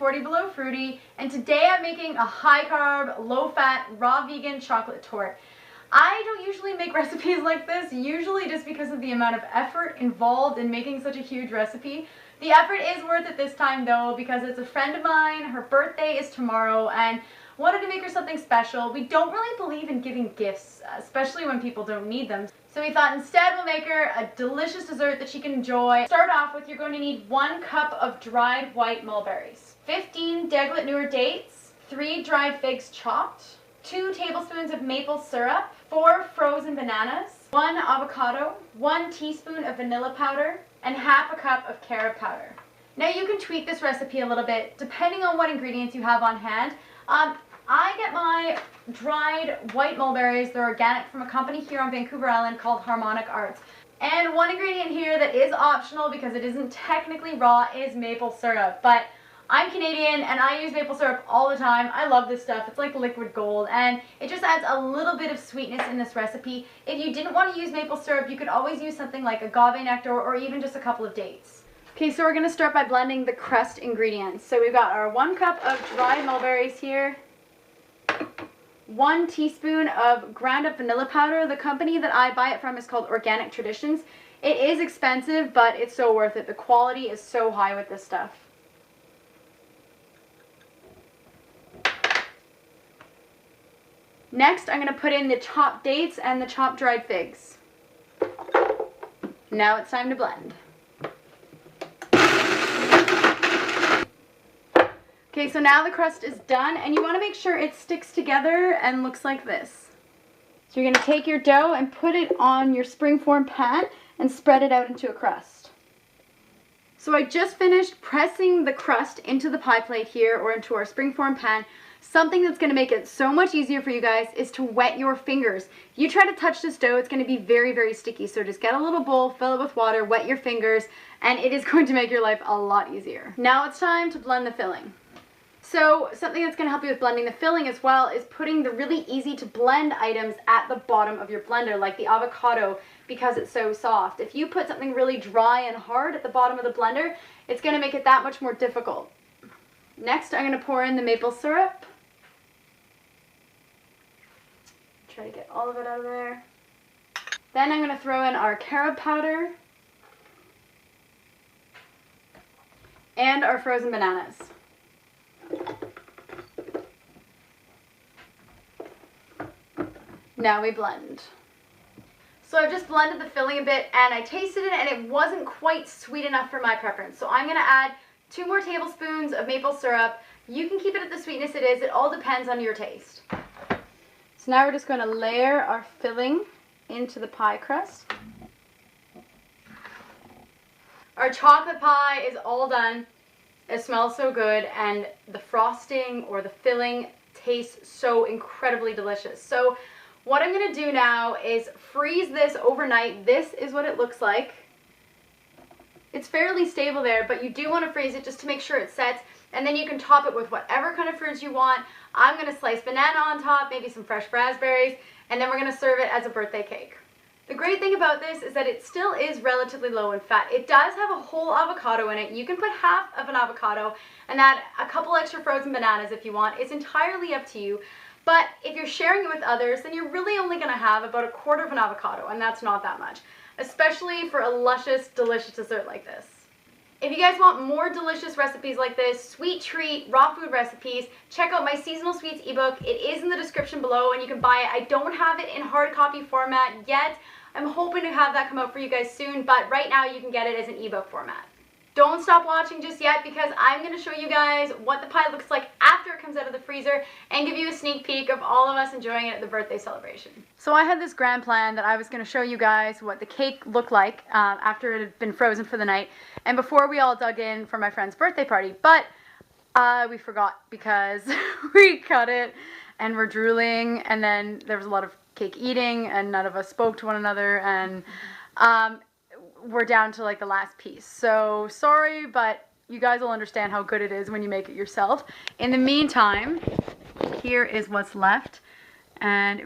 40 Below Fruity, and today I'm making a high-carb, low-fat, raw vegan chocolate torte. I don't usually make recipes like this, usually just because of the amount of effort involved in making such a huge recipe. The effort is worth it this time though, because it's a friend of mine, her birthday is tomorrow, and wanted to make her something special. We don't really believe in giving gifts, especially when people don't need them. So we thought instead we'll make her a delicious dessert that she can enjoy. Start off with, you're going to need 1 cup of dried white mulberries, 15 Deglet Newer dates, 3 dried figs chopped, 2 tablespoons of maple syrup, 4 frozen bananas, 1 avocado, 1 teaspoon of vanilla powder, and half a cup of carob powder. Now you can tweak this recipe a little bit depending on what ingredients you have on hand. I get my dried white mulberries, they're organic, from a company here on Vancouver Island called Harmonic Arts. And one ingredient here that is optional because it isn't technically raw is maple syrup. But I'm Canadian and I use maple syrup all the time. I love this stuff. It's like liquid gold and it just adds a little bit of sweetness in this recipe. If you didn't want to use maple syrup, you could always use something like agave nectar or even just a couple of dates. Okay, so we're going to start by blending the crust ingredients. So we've got our 1 cup of dried mulberries here, 1 teaspoon of ground up vanilla powder. The company that I buy it from is called Organic Traditions. It is expensive, but it's so worth it. The quality is so high with this stuff. Next, I'm going to put in the chopped dates and the chopped dried figs. Now it's time to blend. Okay, so now the crust is done, and you want to make sure it sticks together and looks like this. So you're going to take your dough and put it on your springform pan and spread it out into a crust. So I just finished pressing the crust into the pie plate here, or into our springform pan. Something that's going to make it so much easier for you guys is to wet your fingers. If you try to touch this dough, it's going to be very, very sticky. So just get a little bowl, fill it with water, wet your fingers, and it is going to make your life a lot easier. Now it's time to blend the filling. So something that's going to help you with blending the filling as well is putting the really easy to blend items at the bottom of your blender, like the avocado, because it's so soft. If you put something really dry and hard at the bottom of the blender, it's going to make it that much more difficult. Next, I'm going to pour in the maple syrup. Try to get all of it out of there. Then I'm going to throw in our carob powder and our frozen bananas. Now we blend. So I've just blended the filling a bit and I tasted it and it wasn't quite sweet enough for my preference. So I'm going to add 2 more tablespoons of maple syrup. You can keep it at the sweetness it is. It all depends on your taste. So now we're just going to layer our filling into the pie crust. Our chocolate pie is all done. It smells so good and the frosting or the filling tastes so incredibly delicious. So what I'm going to do now is freeze this overnight. This is what it looks like. It's fairly stable there, but you do want to freeze it just to make sure it sets, and then you can top it with whatever kind of fruits you want. I'm going to slice banana on top, maybe some fresh raspberries, and then we're going to serve it as a birthday cake. The great thing about this is that it still is relatively low in fat. It does have a whole avocado in it. You can put half of an avocado and add a couple extra frozen bananas if you want. It's entirely up to you. But if you're sharing it with others, then you're really only going to have about a quarter of an avocado, and that's not that much, especially for a luscious, delicious dessert like this. If you guys want more delicious recipes like this, sweet treat, raw food recipes, check out my Seasonal Sweets ebook. It is in the description below and you can buy it. I don't have it in hard copy format yet. I'm hoping to have that come out for you guys soon, but right now you can get it as an ebook format. Don't stop watching just yet because I'm going to show you guys what the pie looks like after it comes out of the freezer and give you a sneak peek of all of us enjoying it at the birthday celebration. So I had this grand plan that I was going to show you guys what the cake looked like after it had been frozen for the night and before we all dug in for my friend's birthday party, but we forgot because we cut it and we're drooling and then there was a lot of cake eating and none of us spoke to one another and we're down to like the last piece. So sorry, but you guys will understand how good it is when you make it yourself. In the meantime, here is what's left. And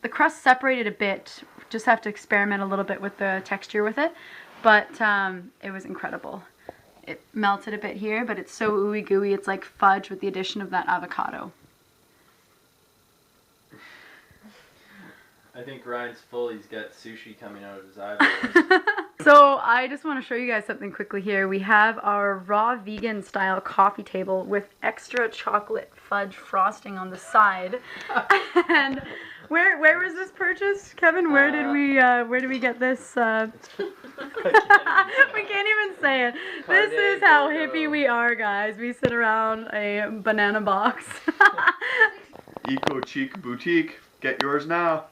the crust separated a bit. Just have to experiment a little bit with the texture with it. But it was incredible. it melted a bit here, but it's so ooey gooey. It's like fudge with the addition of that avocado. I think Ryan's full. He's got sushi coming out of his eyeballs. So I just want to show you guys something quickly here. We have our raw vegan style coffee table with extra chocolate fudge frosting on the side. And where was this purchased, Kevin? Where did we get this? We can't even say it. This is how hippie we are, guys. We sit around a banana box. Eco Cheek Boutique. Get yours now.